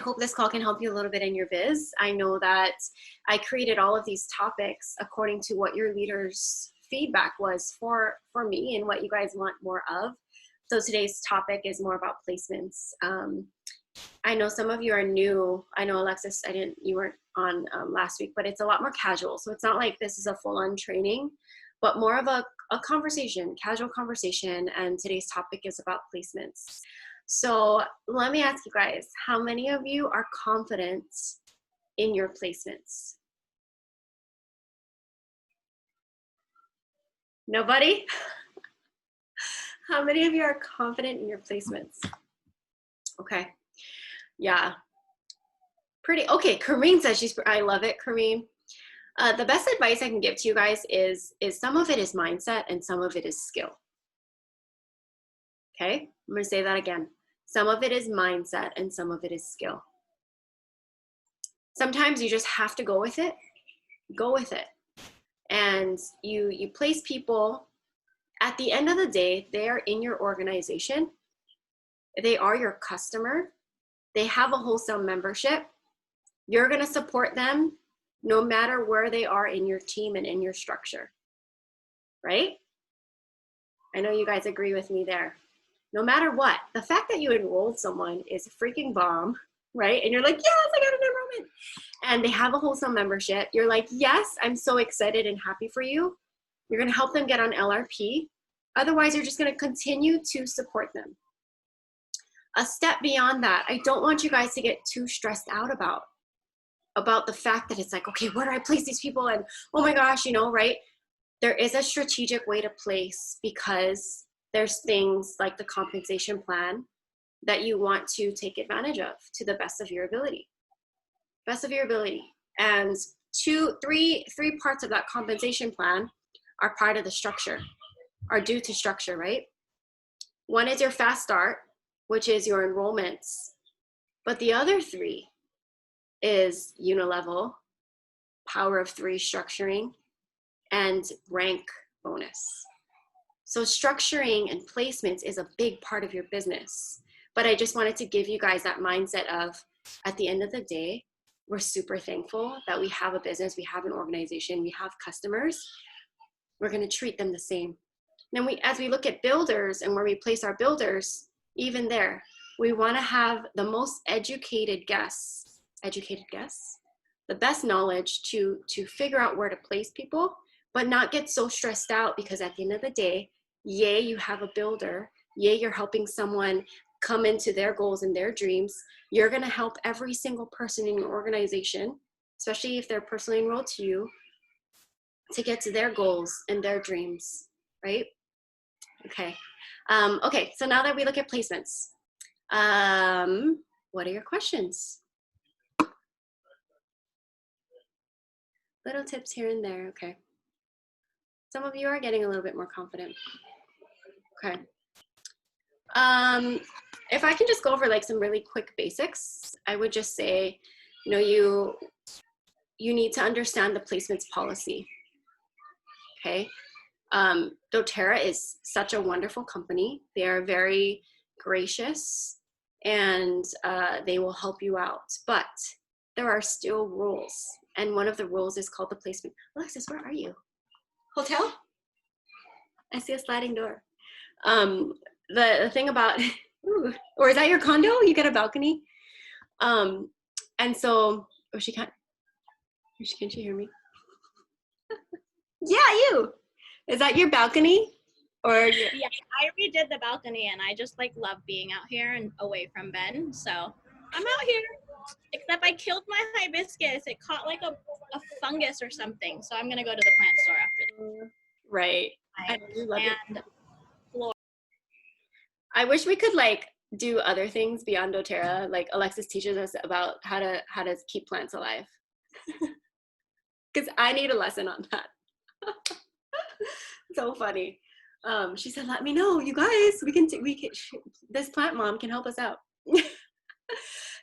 hope this call can help you a little bit in your biz. I know that I created all of these topics according to what your leaders' feedback was for me and what you guys want more of. So today's topic is more about placements. I know some of you are new. I know Alexis, you weren't on last week, but it's a lot more casual. So it's not like this is a full-on training, but more of a conversation, casual conversation. And today's topic is about placements. So let me ask you guys, how many of you are confident in your placements? Nobody? How many of you are confident in your placements? Okay. Yeah. Pretty. Okay. Kareem says I love it, Kareem. The best advice I can give to you guys is some of it is mindset and some of it is skill. Okay. I'm going to say that again. Some of it is mindset and some of it is skill. Sometimes you just have to go with it. Go with it. And you place people. At the end of the day, they are in your organization. They are your customer. They have a wholesale membership. You're going to support them no matter where they are in your team and in your structure. Right? I know you guys agree with me there. No matter what, the fact that you enrolled someone is a freaking bomb, right? And you're like, yes, I got an enrollment. And they have a wholesale membership. You're like, yes, I'm so excited and happy for you. You're going to help them get on LRP. Otherwise, you're just going to continue to support them. A step beyond that, I don't want you guys to get too stressed out about the fact that it's like, okay, where do I place these people? And oh my gosh, right? There is a strategic way to place because there's things like the compensation plan that you want to take advantage of to the best of your ability. Best of your ability. And three parts of that compensation plan are part of the structure, are due to structure, right? One is your fast start, which is your enrollments. But the other three is unilevel, power of three structuring, and rank bonus. So structuring and placements is a big part of your business. But I just wanted to give you guys that mindset of, at the end of the day, we're super thankful that we have a business, we have an organization, we have customers. We're going to treat them the same. Then as we look at builders and where we place our builders, even there, we want to have the most educated guests, the best knowledge to figure out where to place people, but not get so stressed out because at the end of the day, yay, you have a builder. Yay, you're helping someone come into their goals and their dreams. You're going to help every single person in your organization, especially if they're personally enrolled to you, to get to their goals and their dreams, right? Okay. Okay, so now that we look at placements, what are your questions? Little tips here and there, okay. Some of you are getting a little bit more confident. Okay. If I can just go over like some really quick basics, I would just say, you need to understand the placements policy. Okay. doTERRA is such a wonderful company. They are very gracious and they will help you out, but there are still rules. And one of the rules is called the placement. Alexis, where are you? Hotel? I see a sliding door. The thing about, ooh, or is that your condo? You get a balcony? And so, oh, can she hear me? Yeah, you. Is that your balcony? Or yeah, I redid the balcony and I just like love being out here and away from Ben. So I'm out here, except I killed my hibiscus. It caught like a fungus or something. So I'm gonna go to the plant store after this. Right. I love and it. I wish we could like do other things beyond doTERRA. Like Alexis teaches us about how to keep plants alive. Because I need a lesson on that. So funny. She said, let me know, you guys, we can this plant mom can help us out.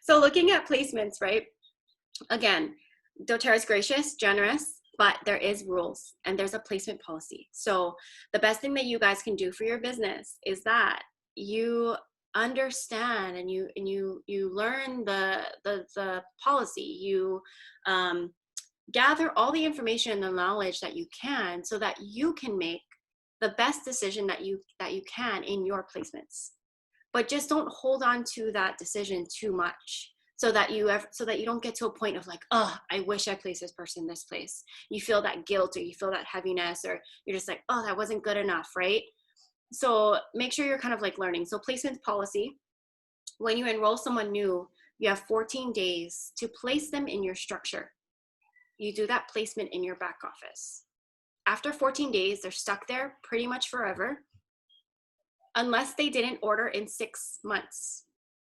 So looking at placements, right? Again, doTERRA is gracious, generous, but there is rules and there's a placement policy. So the best thing that you guys can do for your business is that you understand, and you learn the policy. You gather all the information and the knowledge that you can, so that you can make the best decision that you can in your placements. But just don't hold on to that decision too much, so that you don't get to a point of like, oh, I wish I placed this person in this place. You feel that guilt, or you feel that heaviness, or you're just like, oh, that wasn't good enough, right? So make sure you're kind of like learning. So placement policy: when you enroll someone new, you have 14 days to place them in your structure. You do that placement in your back office. After 14 days, they're stuck there pretty much forever, unless they didn't order in 6 months.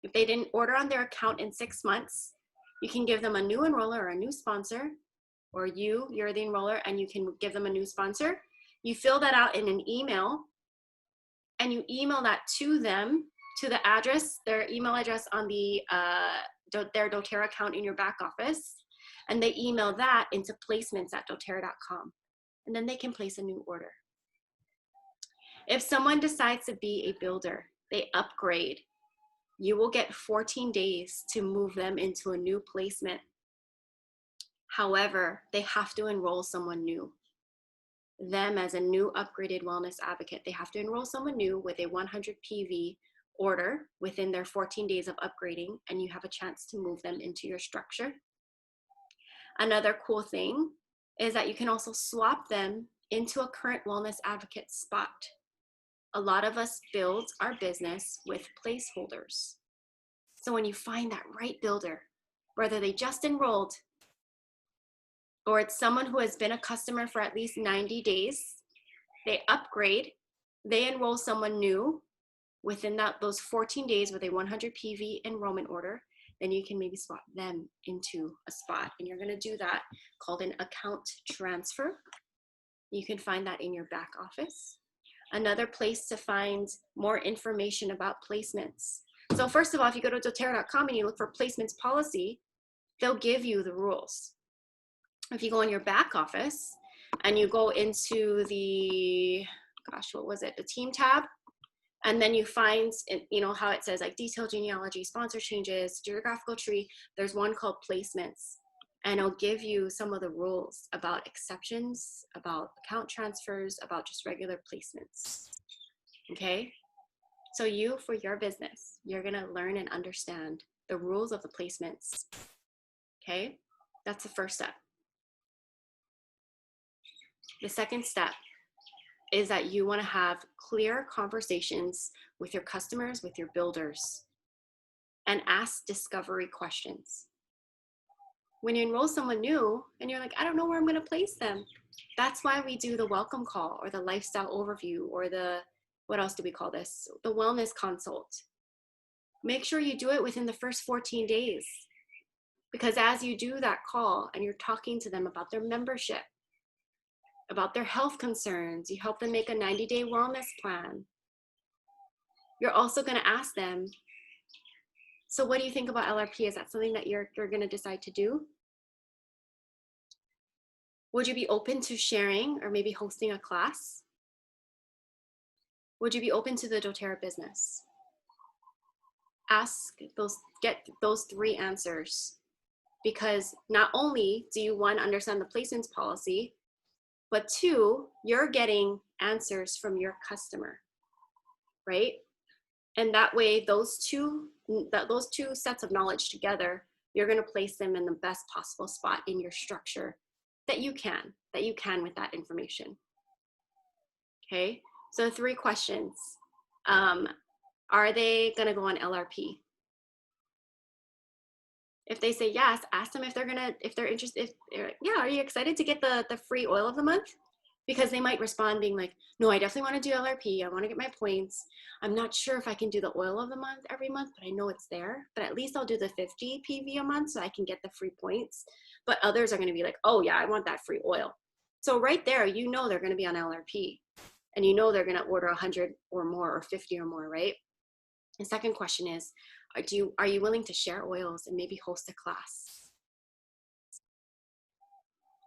If they didn't order on their account in 6 months, you can give them a new enroller or a new sponsor, or you're the enroller and you can give them a new sponsor. You fill that out in an email, and you email that to them, to the address, their email address on their doTERRA account in your back office, and they email that into placements@doterra.com, and then they can place a new order. If someone decides to be a builder, they upgrade, you will get 14 days to move them into a new placement. However, they have to enroll someone new. Them as a new upgraded wellness advocate, they have to enroll someone new with a 100 PV order within their 14 days of upgrading, and you have a chance to move them into your structure. Another cool thing is that you can also swap them into a current wellness advocate spot. A lot of us build our business with placeholders. So when you find that right builder, whether they just enrolled or it's someone who has been a customer for at least 90 days, they upgrade, they enroll someone new within those 14 days with a 100 PV enrollment order, then you can maybe swap them into a spot. And you're gonna do that, called an account transfer. You can find that in your back office. Another place to find more information about placements. So first of all, if you go to doterra.com and you look for placements policy, they'll give you the rules. If you go in your back office and you go into the, the team tab, and then you find, how it says like detailed genealogy, sponsor changes, geographical tree, there's one called placements. And it'll give you some of the rules about exceptions, about account transfers, about just regular placements, okay? So for your business, you're gonna learn and understand the rules of the placements, okay? That's the first step. The second step is that you wanna have clear conversations with your customers, with your builders, and ask discovery questions. When you enroll someone new and you're like, I don't know where I'm gonna place them, that's why we do the welcome call or the lifestyle overview or what else do we call this? The wellness consult. Make sure you do it within the first 14 days, because as you do that call and you're talking to them about their membership, about their health concerns, you help them make a 90-day wellness plan. You're also gonna ask them, so what do you think about LRP? Is that something that you're gonna decide to do? Would you be open to sharing or maybe hosting a class? Would you be open to the doTERRA business? Get those 3 answers, because not only do you, 1, understand the placements policy, but 2, you're getting answers from your customer, right? And that way, those two sets of knowledge together, you're gonna place them in the best possible spot in your structure that you can with that information, okay? So 3 questions. Are they gonna go on LRP? If they say yes, ask them if they're interested. Yeah, are you excited to get the free oil of the month? Because they might respond being like, no, I definitely want to do LRP. I want to get my points. I'm not sure if I can do the oil of the month every month, but I know it's there. But at least I'll do the 50 PV a month so I can get the free points. But others are going to be like, oh yeah, I want that free oil. So right there, they're going to be on LRP, and they're going to order 100 or more or 50 or more, right? The second question is, are you willing to share oils and maybe host a class?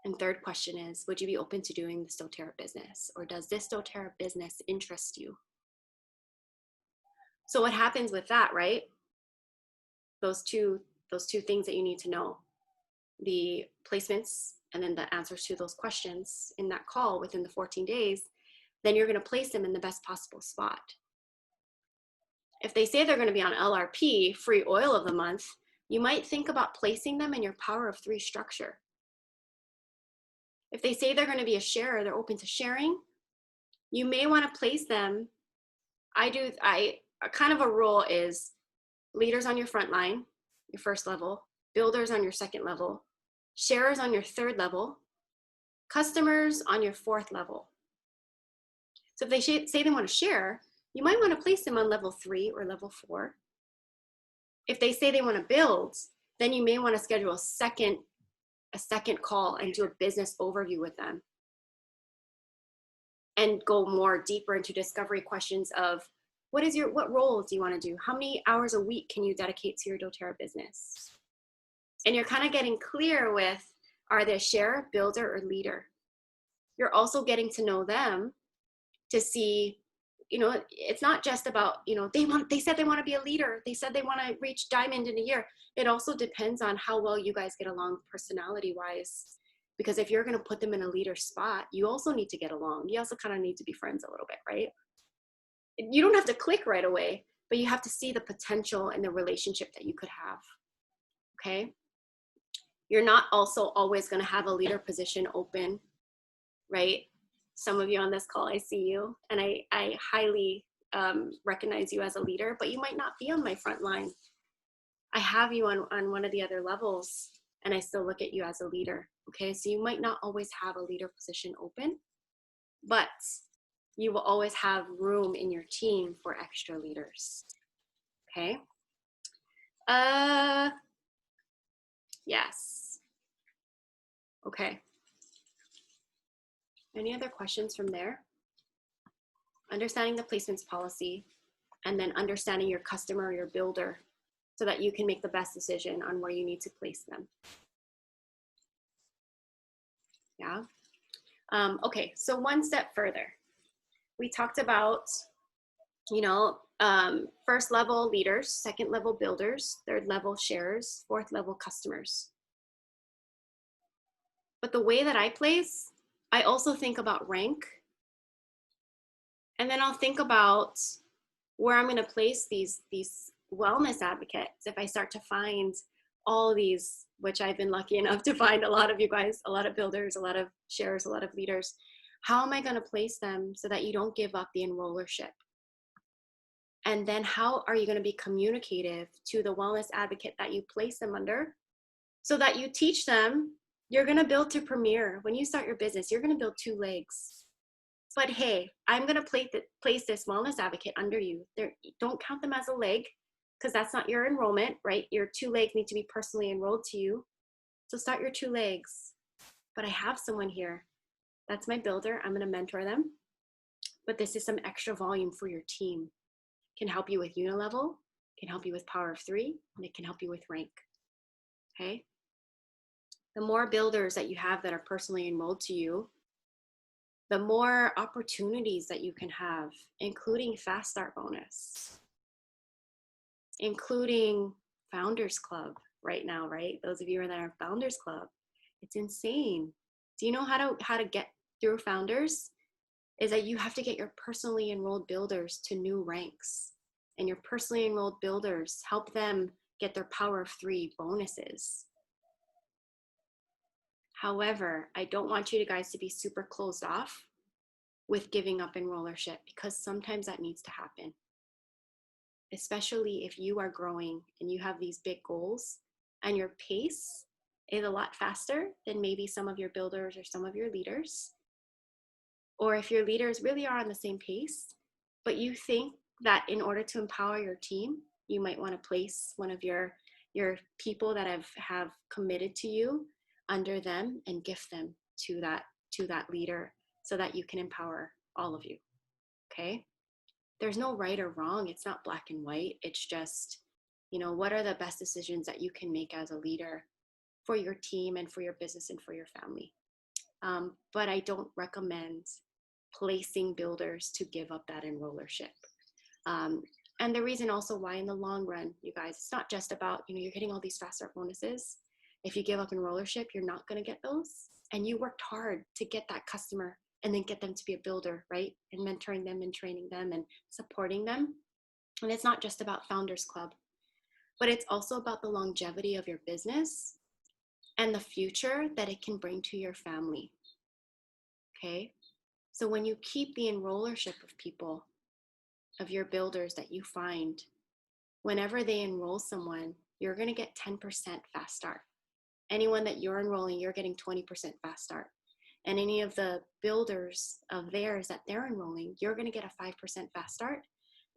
And third question is, would you be open to doing this doTERRA business, or does this doTERRA business interest you? So what happens with that, right? Those two things that you need to know, the placements and then the answers to those questions in that call within the 14 days, then you're going to place them in the best possible spot. If they say they're going to be on LRP, free oil of the month, you might think about placing them in your power of 3 structure. If they say they're going to be a sharer, they're open to sharing, you may want to place them. Kind of a rule is leaders on your front line, your first level, builders on your second level, sharers on your third level, customers on your fourth level. So if they say they want to share, you might want to place them on level 3 or level 4. If they say they want to build, then you may want to schedule a second call and do a business overview with them and go more deeper into discovery questions of what roles do you want to do? How many hours a week can you dedicate to your doTERRA business? And you're kind of getting clear with, are they a sharer, builder, or leader? You're also getting to know them to see, it's not just about, they said they want to be a leader. They said they want to reach diamond in a year. It also depends on how well you guys get along personality wise. Because if you're going to put them in a leader spot, you also need to get along. You also kind of need to be friends a little bit, right? You don't have to click right away, but you have to see the potential and the relationship that you could have. Okay. You're not also always going to have a leader position open, right? Some of you on this call, I see you, and I highly recognize you as a leader, but you might not be on my front line. I have you on one of the other levels, and I still look at you as a leader. Okay, so you might not always have a leader position open, but you will always have room in your team for extra leaders. Okay. Yes. Okay. Any other questions from there? Understanding the placements policy, and then understanding your customer or your builder so that you can make the best decision on where you need to place them. Yeah. Okay, so one step further. We talked about, first level leaders, second level builders, third level sharers, fourth level customers. But the way that I place, I also think about rank. And then I'll think about where I'm going to place these wellness advocates. If I start to find all these, which I've been lucky enough to find a lot of you guys, a lot of builders, a lot of sharers, a lot of leaders, how am I going to place them so that you don't give up the enrollership? And then how are you going to be communicative to the wellness advocate that you place them under so that you teach them? You're going to build to premier. When you start your business, you're going to build 2 legs. But hey, I'm going to place this wellness advocate under you. Don't count them as a leg because that's not your enrollment, right? Your 2 legs need to be personally enrolled to you. So start your 2 legs. But I have someone here. That's my builder. I'm going to mentor them. But this is some extra volume for your team. Can help you with unilevel, can help you with power of 3, and it can help you with rank. Okay? The more builders that you have that are personally enrolled to you, the more opportunities that you can have, including fast start bonus, including Founders Club right now, right? Those of you that are Founders Club, it's insane. Do you know how to get through Founders? Is that you have to get your personally enrolled builders to new ranks, and your personally enrolled builders help them get their power of 3 bonuses. However, I don't want you guys to be super closed off with giving up enrollership, because sometimes that needs to happen. Especially if you are growing and you have these big goals and your pace is a lot faster than maybe some of your builders or some of your leaders. Or if your leaders really are on the same pace, but you think that in order to empower your team, you might want to place one of your people that have committed to you under them and gift them to that leader so that you can empower all of you. Okay? There's no right or wrong. It's not black and white. It's just, what are the best decisions that you can make as a leader for your team and for your business and for your family. But I don't recommend placing builders to give up that enrollership. And the reason also why in the long run, you guys, it's not just about, you're getting all these fast start bonuses. If you give up enrollership, you're not going to get those. And you worked hard to get that customer and then get them to be a builder, right? And mentoring them and training them and supporting them. And it's not just about Founders Club, but it's also about the longevity of your business and the future that it can bring to your family. Okay? So when you keep the enrollership of people, of your builders that you find, whenever they enroll someone, you're going to get 10% fast start. Anyone that you're enrolling, you're getting 20% fast start. And any of the builders of theirs that they're enrolling, you're going to get a 5% fast start.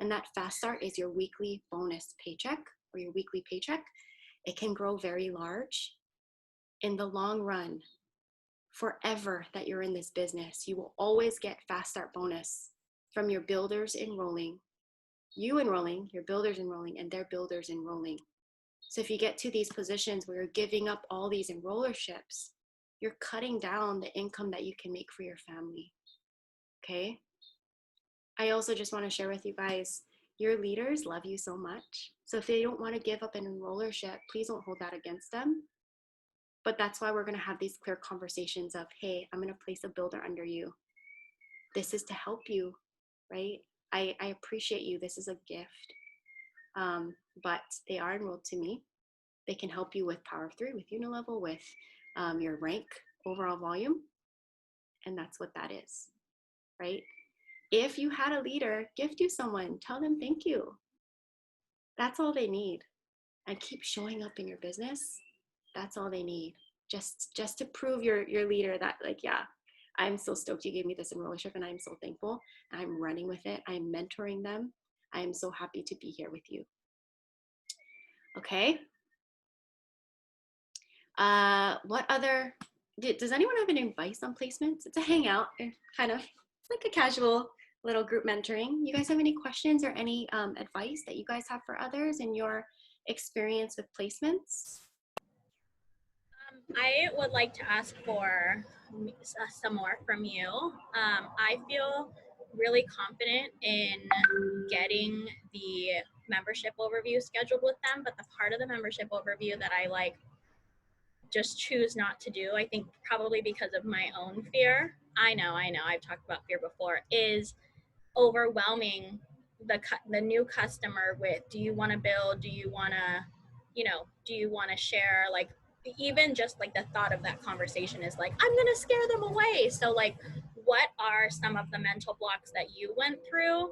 And that fast start is your weekly bonus paycheck or your weekly paycheck. It can grow very large. In the long run, forever that you're in this business, you will always get fast start bonus from your builders enrolling, you enrolling, your builders enrolling, and their builders enrolling. So if you get to these positions where you're giving up all these enrollerships, you're cutting down the income that you can make for your family. Okay? I also just want to share with you guys, your leaders love you so much. So if they don't want to give up an enrollership, please don't hold that against them. But that's why we're going to have these clear conversations of, hey, I'm going to place a builder under you. This is to help you, right? I appreciate you. This is a gift. But they are enrolled to me. They can help you with Power of 3, with Unilevel, with your rank, overall volume. And that's what that is, right? If you had a leader gift you someone, tell them thank you. That's all they need. And keep showing up in your business. That's all they need. Just to prove your leader that, like, yeah, I'm so stoked you gave me this enrollership and I'm so thankful. I'm running with it. I'm mentoring them. I am so happy to be here with you. Okay. What other, does anyone have any advice on placements? It's a hangout, kind of like a casual little group mentoring. You guys have any questions or any advice that you guys have for others in your experience with placements? I would like to ask for some more from you. I feel really confident in getting the membership overview scheduled with them, but the part of the membership overview that I just choose not to do, I think probably because of my own fear, I know, I've talked about fear before, is overwhelming the new customer with, do you want to build, do you want to share, like, even just like the thought of that conversation is like, I'm gonna scare them away. So like, what are some of the mental blocks that you went through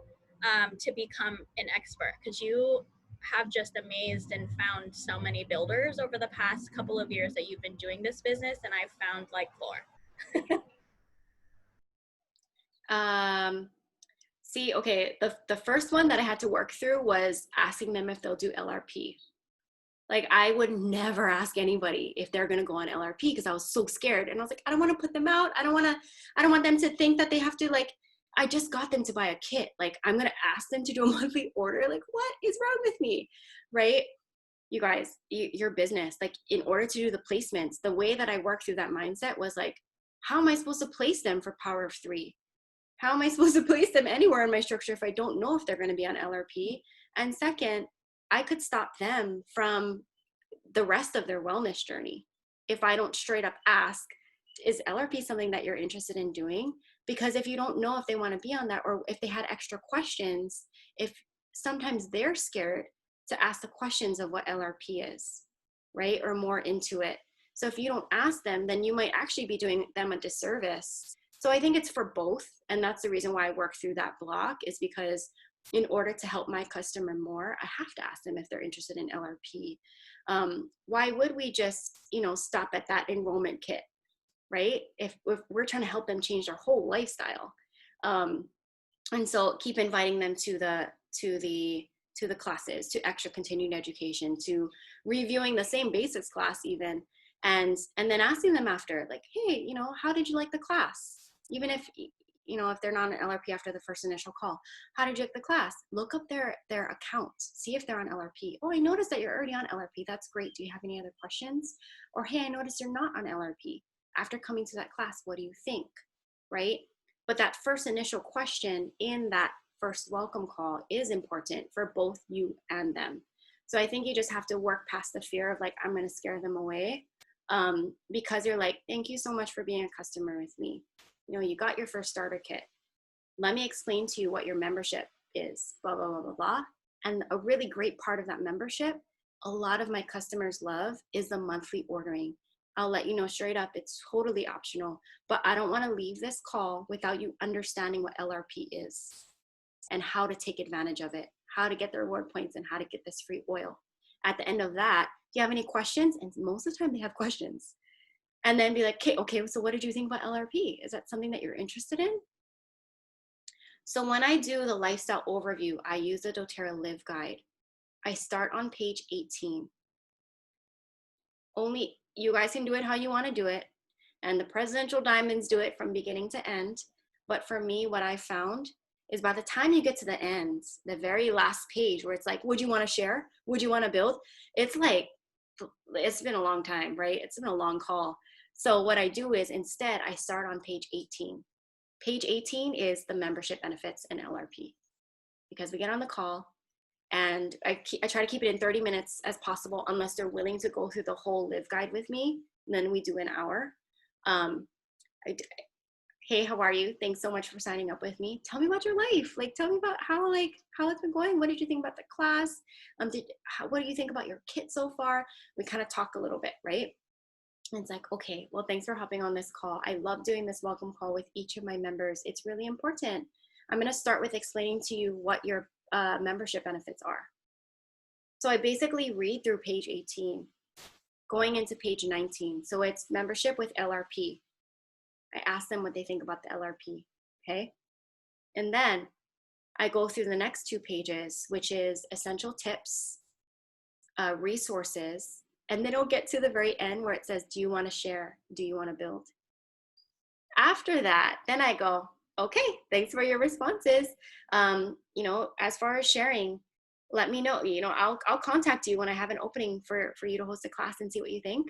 to become an expert? Because you have just amazed and found so many builders over the past couple of years that you've been doing this business, and I've found like 4. See, okay, the first one that I had to work through was asking them if they'll do LRP. Like, I would never ask anybody if they're going to go on LRP because I was so scared. And I was like, I don't want to put them out. I don't want them to think that they have to, like, I just got them to buy a kit. Like, I'm going to ask them to do a monthly order. Like, what is wrong with me? Right? You guys, your business, like, in order to do the placements, the way that I worked through that mindset was like, how am I supposed to place them for Power of 3? How am I supposed to place them anywhere in my structure if I don't know if they're going to be on LRP? And second, I could stop them from the rest of their wellness journey if I don't straight up ask, is LRP something that you're interested in doing? Because if you don't know if they want to be on that, or if they had extra questions, if sometimes they're scared to ask the questions of what LRP is, right? Or more into it. So if you don't ask them, then you might actually be doing them a disservice. So I think it's for both. And that's the reason why I work through that block, is because in order to help my customer more, I have to ask them if they're interested in LRP. Why would we just, stop at that enrollment kit, right? If we're trying to help them change their whole lifestyle. And so keep inviting them to the classes, to extra continuing education, to reviewing the same basics class even, and then asking them after, like, hey, how did you like the class? Even if they're not an LRP after the first initial call, how did you like the class? Look up their account, see if they're on LRP. Oh, I noticed that you're already on LRP. That's great. Do you have any other questions? Or, hey, I noticed you're not on LRP. After coming to that class, what do you think? Right? But that first initial question in that first welcome call is important for both you and them. So I think you just have to work past the fear of like, I'm going to scare them away, because you're like, thank you so much for being a customer with me. You know, you got your first starter kit. Let me explain to you what your membership is, blah, blah, blah, blah, blah. And a really great part of that membership, a lot of my customers love, is the monthly ordering. I'll let you know straight up, it's totally optional, but I don't want to leave this call without you understanding what LRP is and how to take advantage of it, how to get the reward points, and how to get this free oil. At the end of that, do you have any questions? And most of the time they have questions. And then be like, okay, so what did you think about LRP? Is that something that you're interested in? So when I do the lifestyle overview, I use the doTERRA Live Guide. I start on page 18. Only you guys can do it how you want to do it. And the presidential diamonds do it from beginning to end. But for me, what I found is by the time you get to the end, the very last page where it's like, would you want to share? Would you want to build? It's like, it's been a long time, right? It's been a long call. So what I do is instead I start on page 18. Page 18 is the membership benefits and LRP, because we get on the call and I try to keep it in 30 minutes as possible, unless they're willing to go through the whole Live Guide with me. Then we do an hour. Hey, how are you? Thanks so much for signing up with me. Tell me about your life. Like, tell me about how it's been going. What did you think about the class? What do you think about your kit so far? We kind of talk a little bit, right? And it's like, okay, well, thanks for hopping on this call. I love doing this welcome call with each of my members. It's really important. I'm going to start with explaining to you what your membership benefits are. So I basically read through page 18, going into page 19. So it's membership with LRP. I ask them what they think about the LRP, okay? And then I go through the next 2 pages, which is essential tips, resources, and then it'll get to the very end where it says, do you want to share? Do you want to build? After that, then I go, okay, thanks for your responses. You know, as far as sharing, let me know. You know, I'll contact you when I have an opening for you to host a class and see what you think.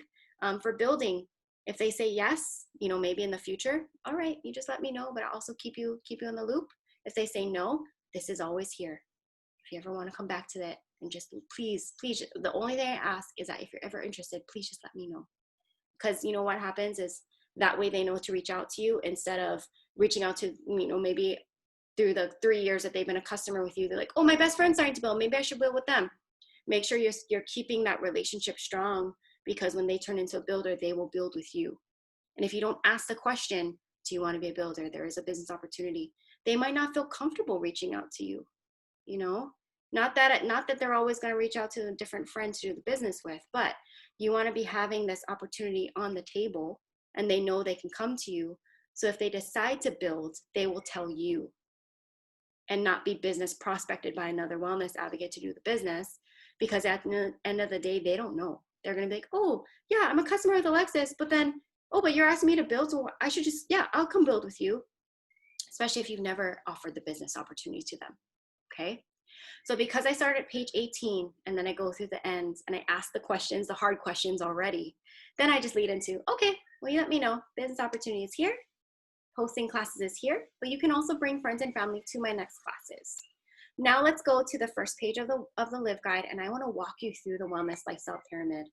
For building, if they say yes, you know, maybe in the future, all right, you just let me know, but I'll also keep you in the loop. If they say no, this is always here. If you ever want to come back to that, and just please, the only thing I ask is that if you're ever interested, please just let me know. Because you know what happens is that way they know to reach out to you instead of reaching out to, you know, maybe through the 3 years that they've been a customer with you, they're like, oh, my best friend's starting to build, maybe I should build with them. Make sure you're keeping that relationship strong, because when they turn into a builder, they will build with you. And if you don't ask the question, do you want to be a builder? There is a business opportunity. They might not feel comfortable reaching out to you, you know? Not that they're always going to reach out to different friends to do the business with, but you want to be having this opportunity on the table and they know they can come to you. So if they decide to build, they will tell you and not be business prospected by another wellness advocate to do the business, because at the end of the day, they don't know. They're going to be like, oh, yeah, I'm a customer with Alexis, but then, oh, but you're asking me to build, so I should just, yeah, I'll come build with you, especially if you've never offered the business opportunity to them, okay? So because I started at page 18 and then I go through the ends and I ask the questions, the hard questions already, then I just lead into, okay, well, you let me know, business opportunity is here, hosting classes is here, but you can also bring friends and family to my next classes. Now let's go to the first page of the Live Guide, and I want to walk you through the Wellness Lifestyle Pyramid.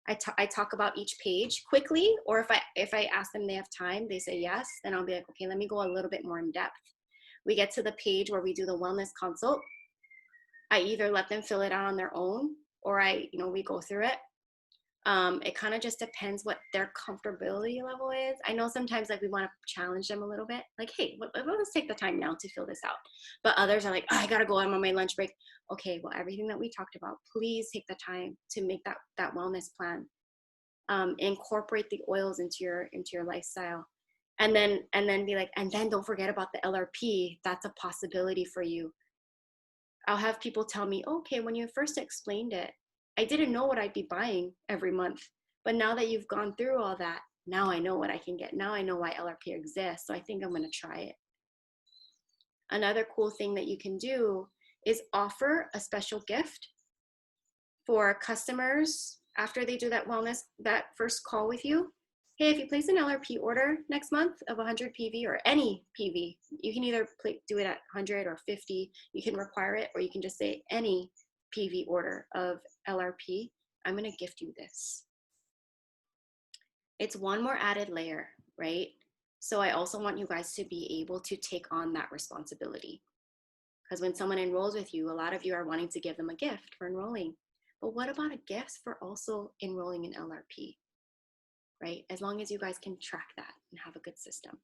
I talk about each page quickly, or if I ask them they have time, they say yes, then I'll be like, okay, let me go a little bit more in depth. We get to the page where we do the wellness consult. I either let them fill it out on their own, or we go through it. It kind of just depends what their comfortability level is. I know sometimes like we want to challenge them a little bit, like, hey, let's take the time now to fill this out. But others are like, oh, I gotta go, I'm on my lunch break. Okay, well, everything that we talked about, please take the time to make that wellness plan. Incorporate the oils into your lifestyle, and then be like, and then don't forget about the LRP. That's a possibility for you. I'll have people tell me, okay, when you first explained it, I didn't know what I'd be buying every month. But now that you've gone through all that, now I know what I can get. Now I know why LRP exists. So I think I'm going to try it. Another cool thing that you can do is offer a special gift for customers after they do that first call with you. hey, if you place an LRP order next month of 100 PV or any PV, you can either do it at 100 or 50. You can require it, or you can just say any PV order of LRP, I'm going to gift you this. It's one more added layer, right? So I also want you guys to be able to take on that responsibility. Because when someone enrolls with you, a lot of you are wanting to give them a gift for enrolling. But what about a gift for also enrolling in LRP, right? As long as you guys can track that and have a good system,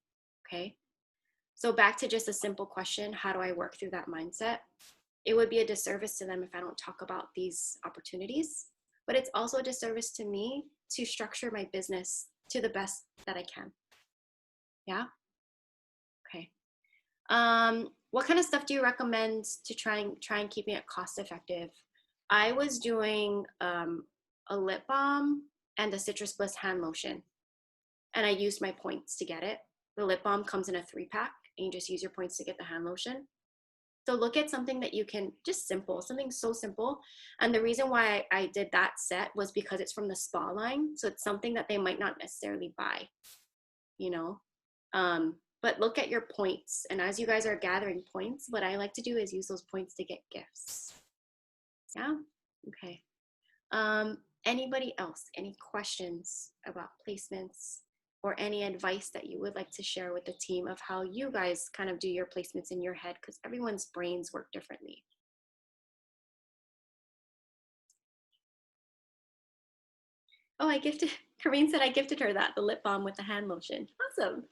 okay? So back to just a simple question, how do I work through that mindset? It would be a disservice to them if I don't talk about these opportunities, but it's also a disservice to me to structure my business to the best that I can. Yeah? Okay. What kind of stuff do you recommend to try and keeping it cost effective? I was doing a lip balm and a Citrus Bliss hand lotion, and I used my points to get it. The lip balm comes in a 3-pack, and you just use your points to get the hand lotion. So look at something that you can, just simple, something so simple. And the reason why I did that set was because it's from the spa line. So it's something that they might not necessarily buy, you know? But look at your points. And as you guys are gathering points, what I like to do is use those points to get gifts. Yeah? Okay. Anybody else? Any questions about placements or any advice that you would like to share with the team of how you guys kind of do your placements in your head? Because everyone's brains work differently. Oh, Karine said I gifted her the lip balm with the hand lotion. Awesome.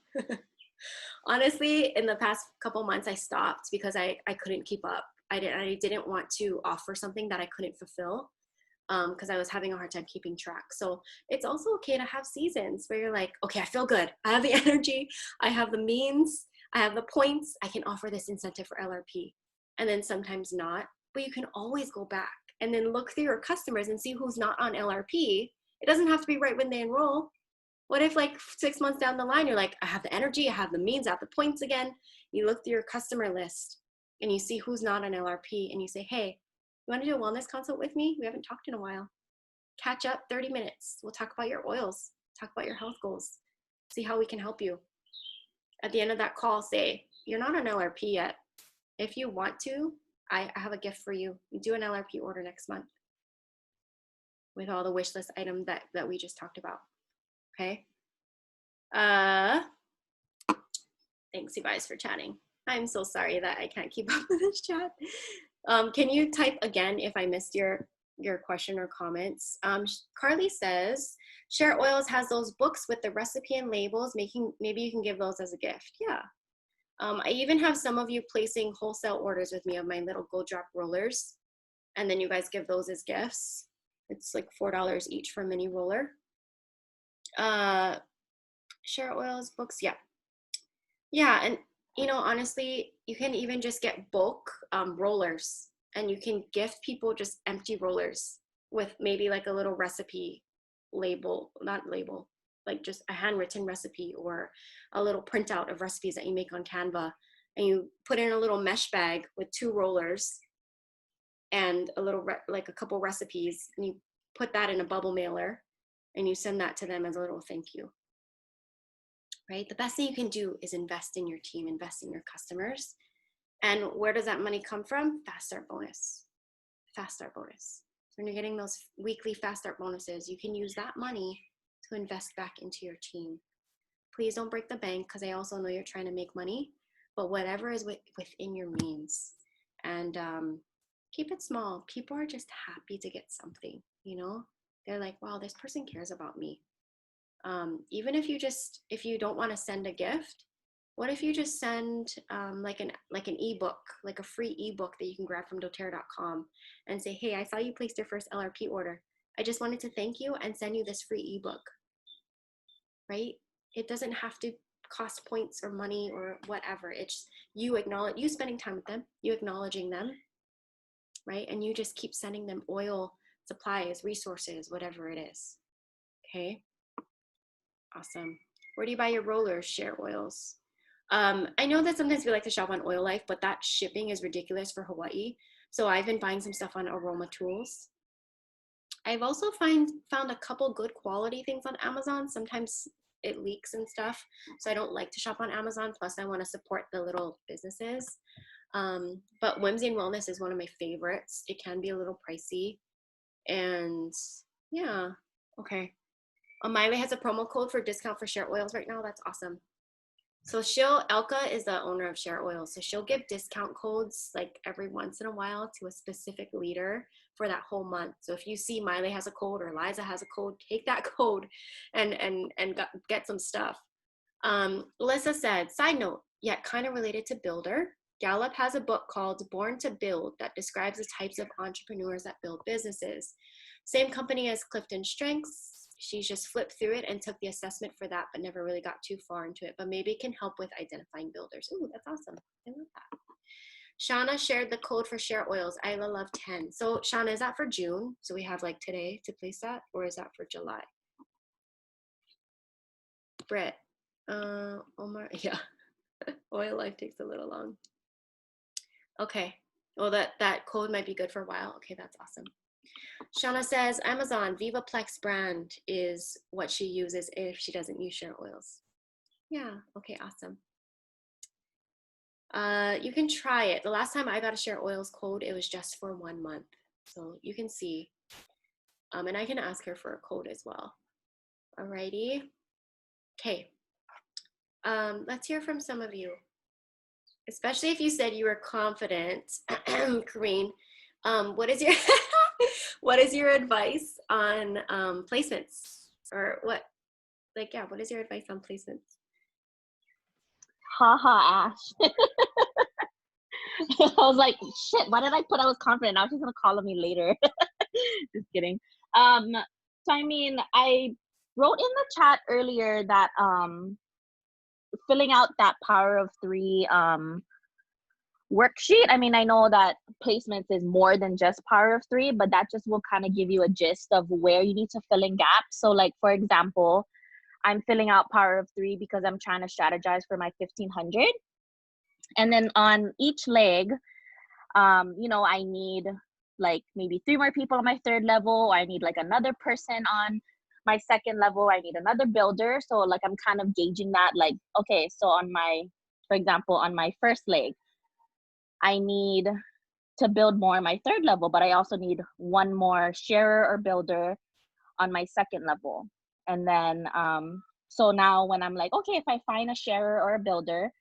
Honestly, in the past couple months, I stopped because I couldn't keep up. I didn't want to offer something that I couldn't fulfill because I was having a hard time keeping track. So it's also okay to have seasons where you're like, okay, I feel good. I have the energy. I have the means. I have the points. I can offer this incentive for LRP. And then sometimes not. But you can always go back and then look through your customers and see who's not on LRP. It doesn't have to be right when they enroll. What if like 6 months down the line, you're like, I have the energy, I have the means, I have the points again. You look through your customer list and you see who's not on LRP and you say, hey, you want to do a wellness consult with me? We haven't talked in a while. Catch up 30 minutes. We'll talk about your oils, talk about your health goals, see how we can help you. At the end of that call, say, you're not on LRP yet. If you want to, I have a gift for you. You do an LRP order next month with all the wish list items that we just talked about. Okay. Thanks you guys for chatting. I'm so sorry that I can't keep up with this chat. Can you type again if I missed your question or comments? Carly says, Share Oils has those books with the recipe and labels, maybe you can give those as a gift. Yeah. I even have some of you placing wholesale orders with me of my little Gold Drop rollers, and then you guys give those as gifts. It's like $4 each for a mini roller. Share Oils books, yeah. Yeah, and you know, honestly, you can even just get bulk rollers, and you can gift people just empty rollers with maybe like a little recipe label, not label, like just a handwritten recipe or a little printout of recipes that you make on Canva, and you put in a little mesh bag with 2 rollers and a little like a couple recipes, and you put that in a bubble mailer and you send that to them as a little thank you. Right? The best thing you can do is invest in your team, invest in your customers. And where does that money come from? Fast Start bonus. Fast Start bonus. So when you're getting those weekly Fast Start bonuses, you can use that money to invest back into your team. Please don't break the bank, because I also know you're trying to make money, but whatever is within your means. And keep it small. People are just happy to get something, you know? They're like, wow, this person cares about me. Even if you don't want to send a gift, what if you just send like an ebook, like a free ebook that you can grab from doTERRA.com and say, hey, I saw you placed your first LRP order. I just wanted to thank you and send you this free ebook, right? It doesn't have to cost points or money or whatever. It's you spending time with them, you acknowledging them, right? And you just keep sending them oil, supplies, resources, whatever it is, okay? Awesome. Where do you buy your rollers? Share Oils. I know that sometimes we like to shop on Oil Life, but that shipping is ridiculous for Hawaii. So I've been buying some stuff on Aroma Tools. I've also found a couple good quality things on Amazon. Sometimes it leaks and stuff. So I don't like to shop on Amazon. Plus I want to support the little businesses. But Whimsy and Wellness is one of my favorites. It can be a little pricey. And yeah, okay. Miley has a promo code for discount for Share Oils right now. That's awesome. So Elka is the owner of Share Oils. So she'll give discount codes like every once in a while to a specific leader for that whole month. So if you see Miley has a code or Liza has a code, take that code and get some stuff. Alyssa said, side note, yet kind of related to Builder, Gallup has a book called Born to Build that describes the types of entrepreneurs that build businesses. Same company as Clifton Strengths. She just flipped through it and took the assessment for that, but never really got too far into it. But maybe it can help with identifying builders. Ooh, that's awesome. I love that. Shauna shared the code for Share Oils, Isla Love 10. So Shauna, is that for June? So we have like today to place that, or is that for July? Britt, Omar, yeah. Oil Life takes a little long. Okay, well that code might be good for a while. Okay, that's awesome. Shauna says Amazon Vivaplex brand is what she uses if she doesn't use Share Oils. Yeah, okay, awesome. You can try it. The last time I got a Share Oils code, it was just for 1 month. So you can see. And I can ask her for a code as well. Alrighty. Okay. Let's hear from some of you. Especially if you said you were confident, Kareen. What is your what is your advice on placements, or what? Like, yeah, what is your advice on placements? Haha, Ash. I was like, shit, why did I put I was confident? Now she's gonna call on me later. Just kidding. So I mean, I wrote in the chat earlier that filling out that Power of 3 worksheet. I mean, I know that placements is more than just Power of 3, but that just will kind of give you a gist of where you need to fill in gaps. So like, for example, I'm filling out Power of 3 because I'm trying to strategize for my 1500. And then on each leg, you know, I need like maybe 3 more people on my 3rd level, or I need like another person on my 2nd level, I need another builder. So like, I'm kind of gauging that, like, okay, so on my, for example, on my 1st leg, I need to build more on my 3rd level, but I also need 1 more sharer or builder on my 2nd level. And then, so now when I'm like, okay, if I find a sharer or a builder,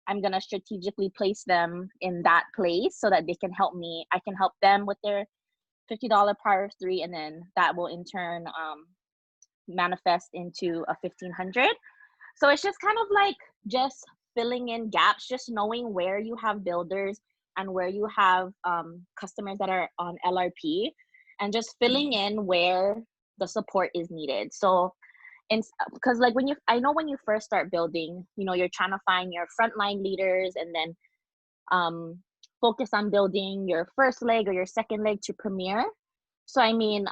I'm going to strategically place them in that place so that they can help me. I can help them with their $50 Power of 3, and then that will in turn manifest into a 1500. So it's just kind of like just filling in gaps, just knowing where you have builders and where you have customers that are on LRP, and just filling in where the support is needed. So because like I know when you first start building, you know, you're trying to find your frontline leaders and then focus on building your 1st leg or your 2nd leg to premiere. So I mean,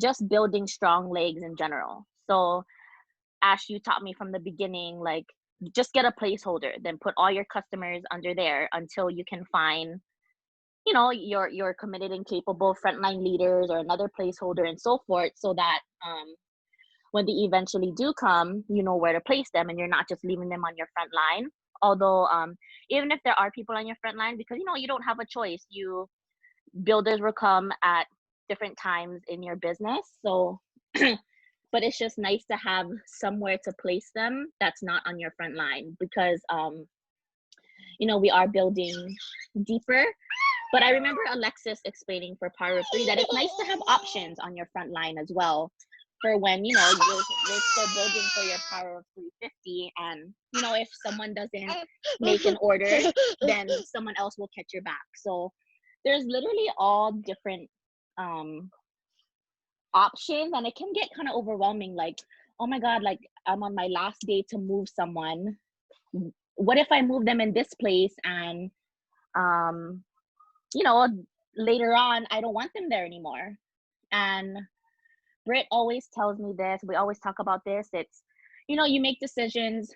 just building strong legs in general. So Ash, you taught me from the beginning, like, just get a placeholder, then put all your customers under there until you can find, you know, your committed and capable frontline leaders or another placeholder and so forth, so that when they eventually do come, you know where to place them and you're not just leaving them on your front line. Although even if there are people on your front line, because, you know, you don't have a choice, builders will come at different times in your business. So but it's just nice to have somewhere to place them that's not on your front line, because you know, we are building deeper. But I remember Alexis explaining for Power of 3 that it's nice to have options on your front line as well, for when, you know, you're still building for your Power of 350, and, you know, if someone doesn't make an order, then someone else will catch your back. So there's literally all different options, and it can get kind of overwhelming, like, oh my god, like, I'm on my last day to move someone. What if I move them in this place and you know, later on I don't want them there anymore? And Britt always tells me this, we always talk about this, it's, you know, you make decisions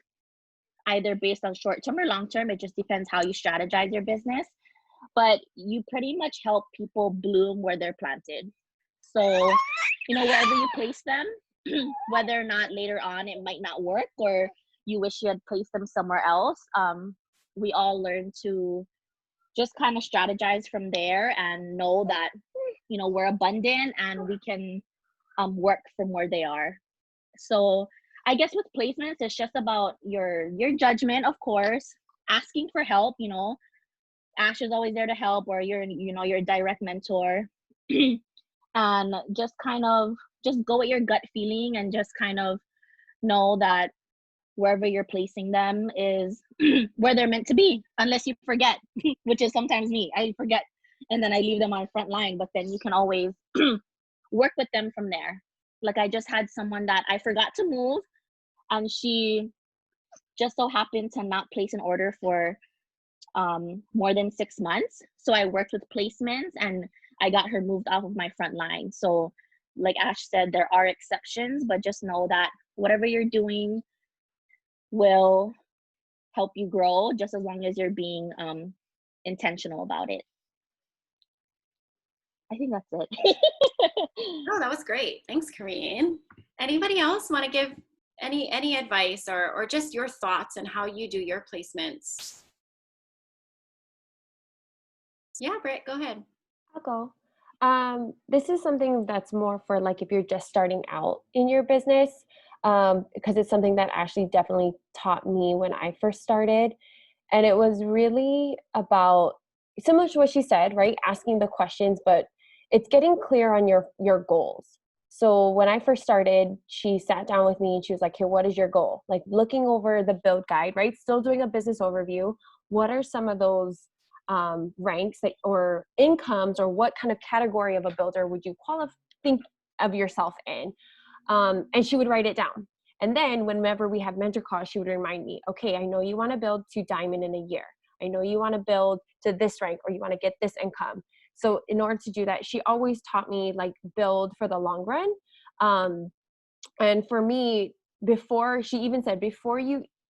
either based on short-term or long-term, it just depends how you strategize your business, but you pretty much help people bloom where they're planted. So, you know, wherever you place them, whether or not later on it might not work or you wish you had placed them somewhere else. We all learn to just kind of strategize from there and know that, you know, we're abundant and we can work from where they are. So I guess with placements, it's just about your judgment, of course, asking for help. You know, Ash is always there to help, or your direct mentor, and just kind of just go with your gut feeling and just kind of know that wherever you're placing them is where they're meant to be, unless you forget, which is sometimes me. I forget and then I leave them on front line, but then you can always work with them from there. Like I just had someone that I forgot to move, and she just so happened to not place an order for more than 6 months. So I worked with placements and I got her moved off of my front line. So like Ash said, there are exceptions, but just know that whatever you're doing will help you grow, just as long as you're being intentional about it. I think that's it. Oh, that was great. Thanks, Kareen. Anybody else want to give any advice or just your thoughts on how you do your placements? Yeah, Britt, go ahead. I'll go. This is something that's more for like if you're just starting out in your business, because it's something that Ashley definitely taught me when I first started. And it was really about, similar to what she said, right? Asking the questions, but it's getting clear on your goals. So when I first started, she sat down with me and she was like, "Hey, what is your goal?" Like looking over the build guide, right? Still doing a business overview. What are some of those ranks that, or incomes, or what kind of category of a builder would you think of yourself in? And she would write it down. And then whenever we have mentor calls, she would remind me, okay, I know you want to build to diamond in a year. I know you want to build to this rank, or you want to get this income. So in order to do that, she always taught me like build for the long run. And for me, before she even said,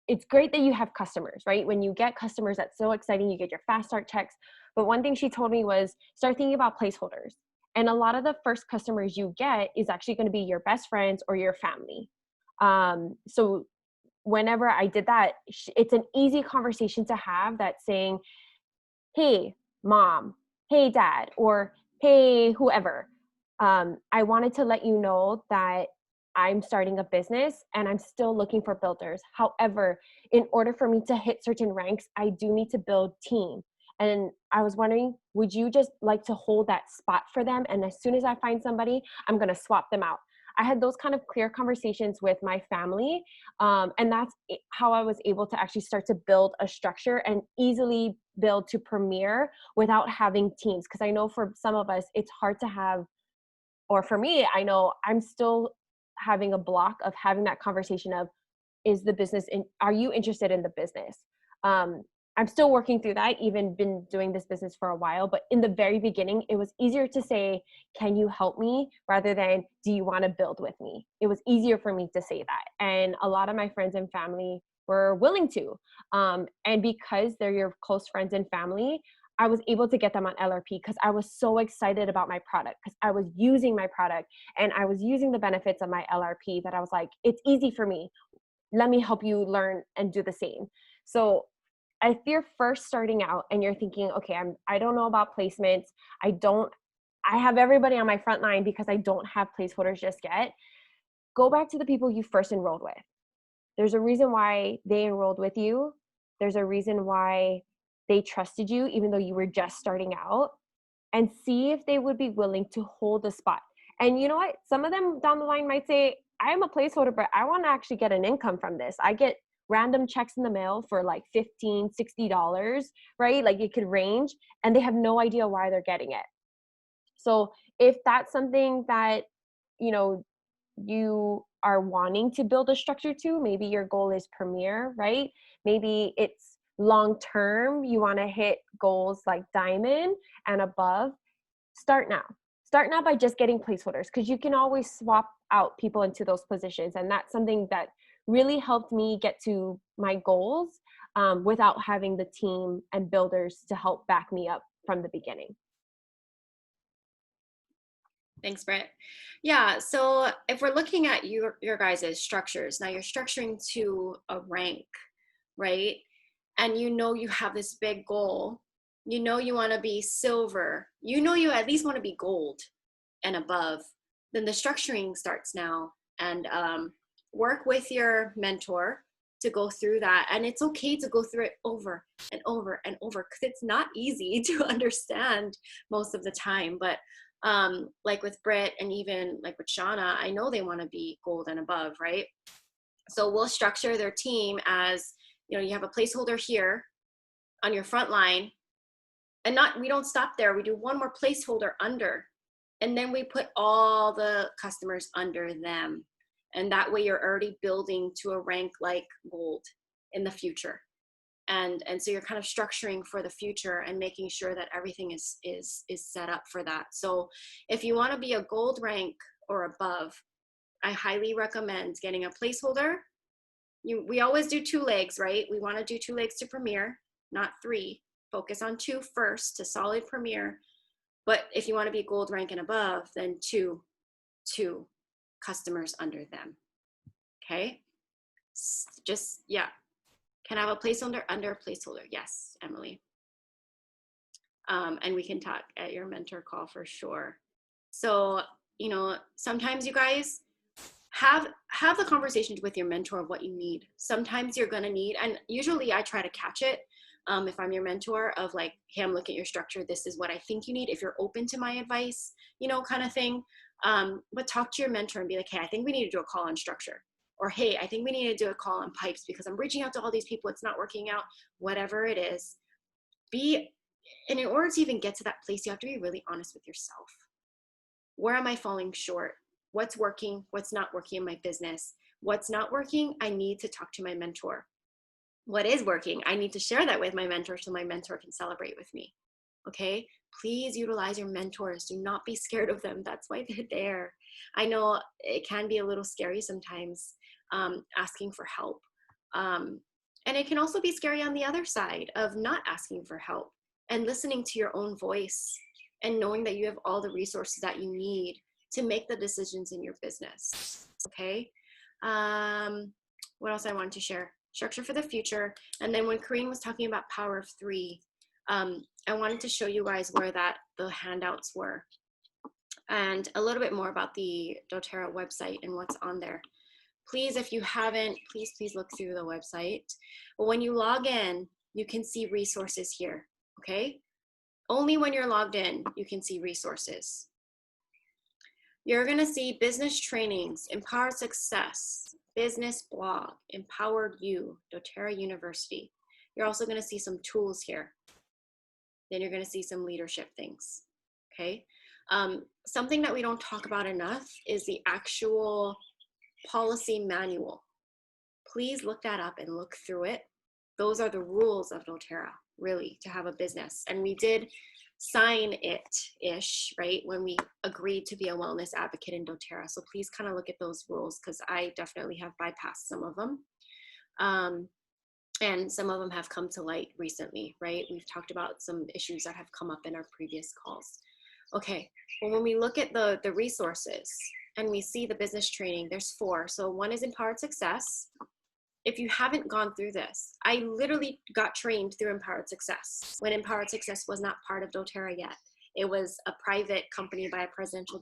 it's great that you have customers, right? When you get customers, that's so exciting. You get your fast start checks. But one thing she told me was start thinking about placeholders. And a lot of the first customers you get is actually going to be your best friends or your family. So whenever I did that, it's an easy conversation to have that's saying, "Hey, mom, hey, dad," or "Hey, whoever. I wanted to let you know that I'm starting a business and I'm still looking for builders. However, in order for me to hit certain ranks, I do need to build team. And I was wondering, would you just like to hold that spot for them? And as soon as I find somebody, I'm going to swap them out." I had those kind of clear conversations with my family. And that's how I was able to actually start to build a structure and easily build to Premier without having teams. Because I know for some of us, it's hard to have, or for me, I know I'm still having a block of having that conversation of, are you interested in the business? I'm still working through that, even been doing this business for a while, but in the very beginning, it was easier to say, "Can you help me?" rather than, "Do you want to build with me?" It was easier for me to say that. And a lot of my friends and family were willing to. And because they're your close friends and family, I was able to get them on LRP because I was so excited about my product, because I was using my product and I was using the benefits of my LRP, that I was like, it's easy for me. Let me help you learn and do the same. So if you're first starting out and you're thinking, okay, I don't know about placements, I have everybody on my front line because I don't have placeholders just yet, go back to the people you first enrolled with. There's a reason why they enrolled with you. There's a reason why they trusted you, even though you were just starting out, and see if they would be willing to hold a spot. And you know what? Some of them down the line might say, I'm a placeholder, but I want to actually get an income from this. I get random checks in the mail for like $15, $60, right? Like it could range, and they have no idea why they're getting it. So if that's something that, you are wanting to build a structure to, maybe your goal is Premier, right? Maybe it's long term, you want to hit goals like diamond and above. Start now by just getting placeholders, because you can always swap out people into those positions. And that's something that really helped me get to my goals without having the team and builders to help back me up from the beginning. Thanks, Britt. Yeah, so if we're looking at your guys' structures, now you're structuring to a rank, right? And you know you have this big goal. You know you want to be silver. You know you at least want to be gold and above. Then the structuring starts now. And work with your mentor to go through that. And it's okay to go through it over and over and over because it's not easy to understand most of the time. But like with Britt and even like with Shauna, I know they want to be gold and above, right? So we'll structure their team as, you know, you have a placeholder here on your front line, and we don't stop there. We do one more placeholder under, and then we put all the customers under them. And that way you're already building to a rank like gold in the future. And so you're kind of structuring for the future and making sure that everything is set up for that. So if you want to be a gold rank or above, I highly recommend getting a placeholder. We always do 2 legs, right? We want to do 2 legs to Premier, not 3. Focus on 2 first to solid Premier. But if you want to be gold rank and above, then two customers under them. Okay? Just, yeah. Can I have a placeholder under a placeholder? Yes, Emily. And we can talk at your mentor call for sure. So, you know, sometimes you guys have the conversations with your mentor of what you need. Sometimes you're going to need, and usually I try to catch it if I'm your mentor, of like, hey, I'm looking at your structure. This is what I think you need. If you're open to my advice, you know, kind of thing. But talk to your mentor and be like, hey, I think we need to do a call on structure. Or, hey, I think we need to do a call on pipes because I'm reaching out to all these people. It's not working out, whatever it is. And in order to even get to that place, you have to be really honest with yourself. Where am I falling short? What's working? What's not working in my business? What's not working? I need to talk to my mentor. What is working? I need to share that with my mentor so my mentor can celebrate with me. Okay? Please utilize your mentors. Do not be scared of them. That's why they're there. I know it can be a little scary sometimes, asking for help. And it can also be scary on the other side of not asking for help and listening to your own voice and knowing that you have all the resources that you need to make the decisions in your business. Okay? What else I wanted to share? Structure for the future. And then when Kareen was talking about power of 3, I wanted to show you guys where the handouts were and a little bit more about the doTERRA website and what's on there. Please, if you haven't, please look through the website. But when you log in, you can see resources here, okay? Only when you're logged in, you can see resources. You're gonna see business trainings, Empowered Success, business blog, Empowered You, doTERRA University. You're also gonna see some tools here. Then you're gonna see some leadership things, okay? Something that we don't talk about enough is the actual policy manual. Please look that up and look through it. Those are the rules of doTERRA, really, to have a business. And we did sign it-ish, right, when we agreed to be a wellness advocate in doTERRA. So please kind of look at those rules because I definitely have bypassed some of them. And some of them have come to light recently, right? We've talked about some issues that have come up in our previous calls. Okay, well, when we look at the resources and we see the business training, there's 4. So one is Empowered Success. If you haven't gone through this, I literally got trained through Empowered Success when Empowered Success was not part of doTERRA yet. It was a private company by Presidential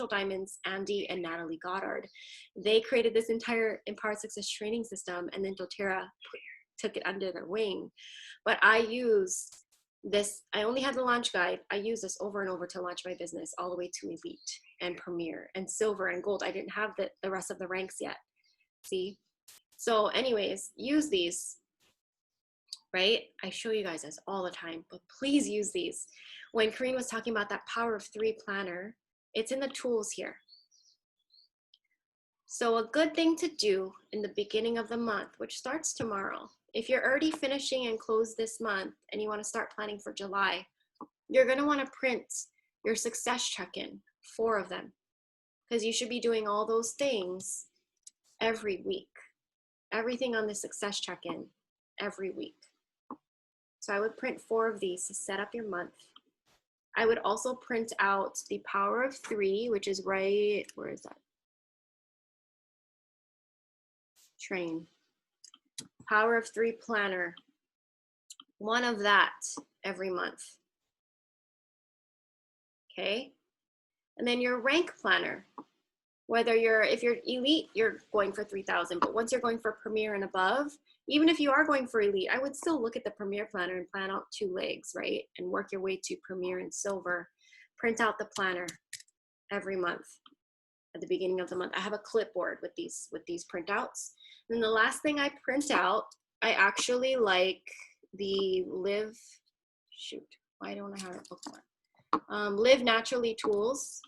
Diamonds, Andy and Natalie Goddard. They created this entire Empowered Success training system, and then doTERRA took it under their wing. But I use this, I only had the launch guide. I use this over and over to launch my business all the way to Elite and Premier and Silver and Gold. I didn't have the rest of the ranks yet. See? So anyways, use these, right? I show you guys this all the time, but please use these. When Kareen was talking about that power of 3 planner, it's in the tools here. So a good thing to do in the beginning of the month, which starts tomorrow, if you're already finishing and close this month and you want to start planning for July, you're going to want to print your success check-in, 4 of them, because you should be doing all those things every week. Everything on the success check-in every week. So I would print 4 of these to set up your month. I would also print out the Power of 3, which is right, where is that? Train. Power of 3 planner. One of that every month. Okay. And then your rank planner. Whether if you're elite, you're going for 3,000. But once you're going for premier and above, even if you are going for elite, I would still look at the premier planner and plan out 2 legs, right? And work your way to premier and silver. Print out the planner every month at the beginning of the month. I have a clipboard with these printouts. And then the last thing I print out, I actually like the why don't I have a bookmark? Live Naturally Tools.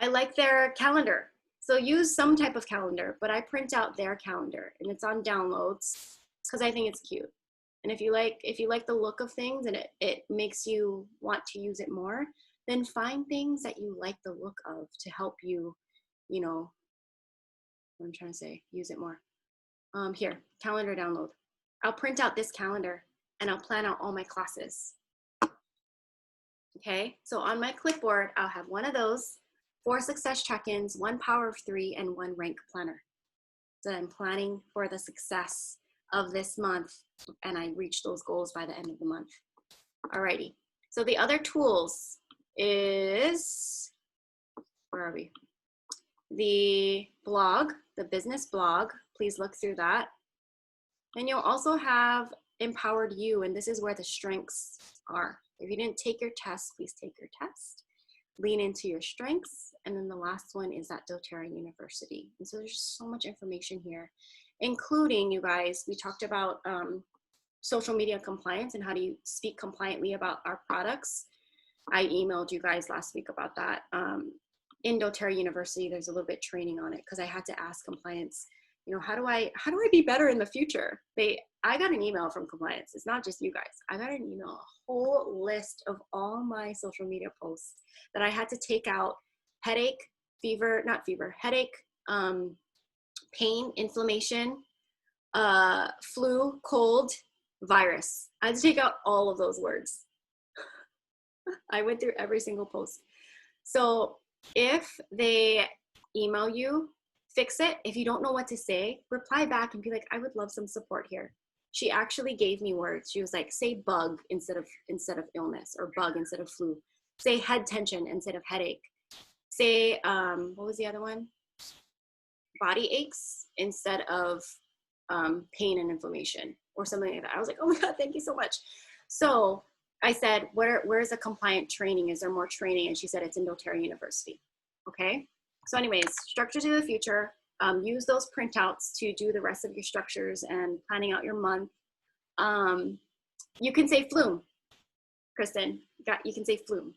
I like their calendar. So use some type of calendar, but I print out their calendar and it's on downloads because I think it's cute. And if you like the look of things and it makes you want to use it more, then find things that you like the look of to help you, you know, what I'm trying to say, use it more. Here, calendar download. I'll print out this calendar and I'll plan out all my classes. Okay, so on my clipboard, I'll have one of those, 4 success check-ins, 1 Power of 3, and 1 rank planner. So I'm planning for the success of this month and I reach those goals by the end of the month. Alrighty, so the other tools is, where are we? The blog, the business blog, please look through that. And you'll also have Empowered You, and this is where the strengths are. If you didn't take your test, please take your test. Lean into your strengths. And then the last one is at doTERRA University. And so there's just so much information here, including, you guys, we talked about social media compliance and how do you speak compliantly about our products. I emailed you guys last week about that. In doTERRA University, there's a little bit training on it because I had to ask compliance, you know, how do I be better in the future? I got an email from compliance. It's not just you guys. I got an email, a whole list of all my social media posts that I had to take out: headache, headache, pain, inflammation, flu, cold, virus. I had to take out all of those words. I went through every single post. So if they email you, fix it. If you don't know what to say, reply back and be like, I would love some support here. She actually gave me words. She was like, say bug instead of illness, or bug instead of flu. Say head tension instead of headache. Say, what was the other one? Body aches instead of pain and inflammation, or something like that. I was like, oh my God, thank you so much. So I said, where's the compliant training? Is there more training? And she said, it's in doTERRA University. Okay. So anyways, structure to the future. Use those printouts to do the rest of your structures and planning out your month. You can say flume, Kristen. You can say flume.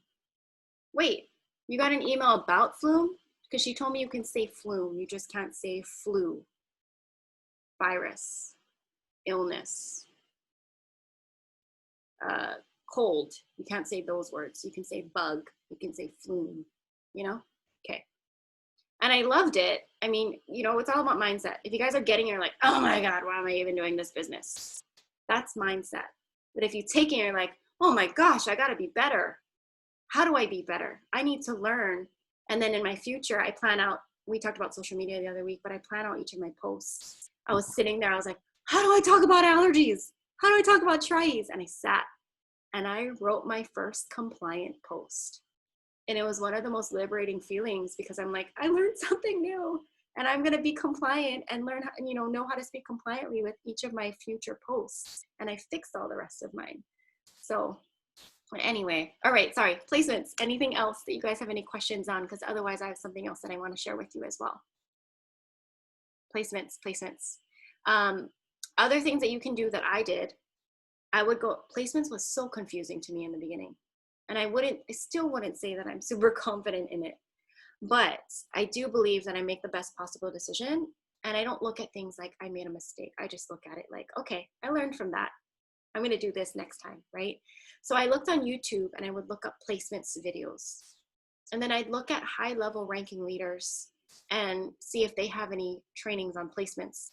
Wait, you got an email about flume? Because she told me you can say flume. You just can't say flu, virus, illness, cold. You can't say those words. You can say bug. You can say flume, you know? Okay. And I loved it. I mean, you know, it's all about mindset. If you guys are getting it, you're like, oh my God, why am I even doing this business? That's mindset. But if you take it and you're like, oh my gosh, I got to be better. How do I be better? I need to learn. And then in my future, I plan out, we talked about social media the other week, but I plan out each of my posts. I was sitting there, I was like, how do I talk about allergies? How do I talk about tries? And I sat and I wrote my first compliant post. And it was one of the most liberating feelings because I'm like, I learned something new and I'm going to be compliant and learn, how, you know how to speak compliantly with each of my future posts. And I fixed all the rest of mine. So anyway, all right, sorry, placements. Anything else that you guys have any questions on? Because otherwise I have something else that I want to share with you as well. Placements. Other things that you can do that I did, placements was so confusing to me in the beginning. And I still wouldn't say that I'm super confident in it, but I do believe that I make the best possible decision. And I don't look at things like I made a mistake. I just look at it like, okay, I learned from that. I'm going to do this next time, right? So I looked on YouTube and I would look up placements videos. And then I'd look at high-level ranking leaders and see if they have any trainings on placements.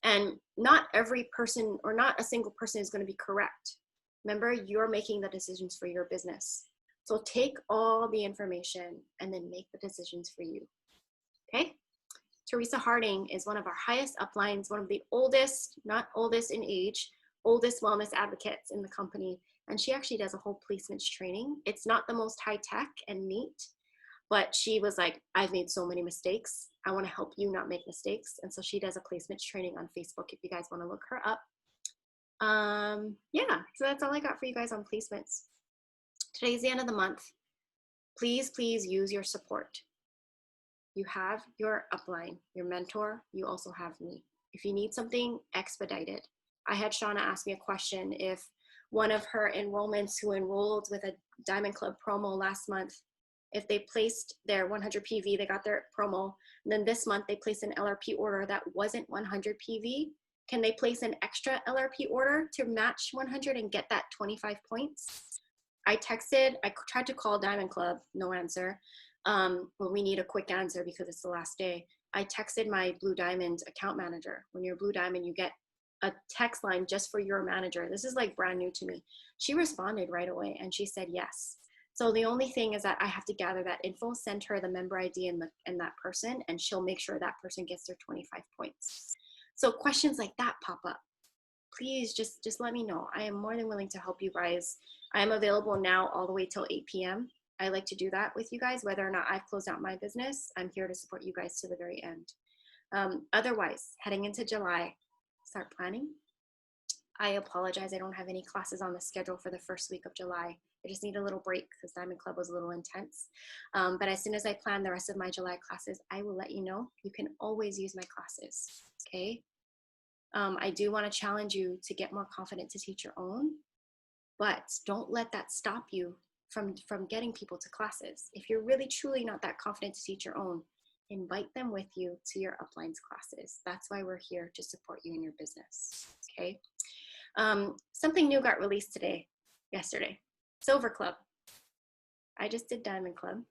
And not every person or not a single person is going to be correct. Remember, you're making the decisions for your business. So take all the information and then make the decisions for you. Okay? Teresa Harding is one of our highest uplines, one of the oldest, not oldest in age, oldest wellness advocates in the company. And she actually does a whole placements training. It's not the most high tech and neat, but she was like, I've made so many mistakes. I want to help you not make mistakes. And so she does a placements training on Facebook if you guys want to look her up. Yeah, so that's all I got for you guys on placements. Today's the end of the month. Please, please use your support. You have your upline, your mentor. You also have me. If you need something expedited, I had Shauna ask me a question if one of her enrollments who enrolled with a Diamond Club promo last month, if they placed their 100 PV, they got their promo, and then this month they placed an LRP order that wasn't 100 PV, can they place an extra LRP order to match 100 and get that 25 points? I tried to call Diamond Club, no answer. Well, we need a quick answer because it's the last day. I texted my Blue Diamond account manager. When you're Blue Diamond, you get a text line just for your manager. This is like brand new to me. She responded right away and she said yes. So the only thing is that I have to gather that info, send her the member ID and that person, and she'll make sure that person gets their 25 points. So questions like that pop up. Please just let me know. I am more than willing to help you guys. I am available now all the way till 8 p.m. I like to do that with you guys, whether or not I've closed out my business. I'm here to support you guys to the very end. Otherwise, heading into July, start planning. I apologize, I don't have any classes on the schedule for the first week of July. I just need a little break because Diamond Club was a little intense. But as soon as I plan the rest of my July classes, I will let you know. You can always use my classes, okay? I do want to challenge you to get more confident to teach your own, but don't let that stop you from getting people to classes. If you're really truly not that confident to teach your own, invite them with you to your uplines classes. That's why we're here, to support you in your business, okay? Something new got released yesterday, Silver Club. I just did Diamond Club.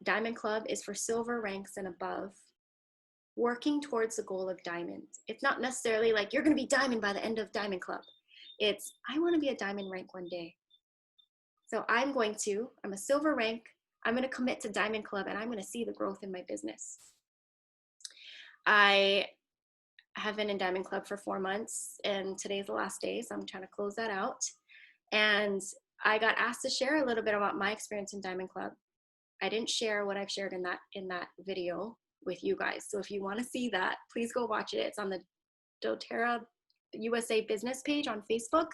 Diamond Club is for silver ranks and above, working towards the goal of diamond. It's not necessarily like you're gonna be diamond by the end of Diamond Club. It's, I wanna be a diamond rank one day. So I'm a silver rank, I'm gonna commit to Diamond Club and I'm gonna see the growth in my business. I have been in Diamond Club for 4 months and today's the last day, so I'm trying to close that out. And I got asked to share a little bit about my experience in Diamond Club. I didn't share what I've shared in that video with you guys. So if you wanna see that, please go watch it. It's on the doTERRA USA business page on Facebook.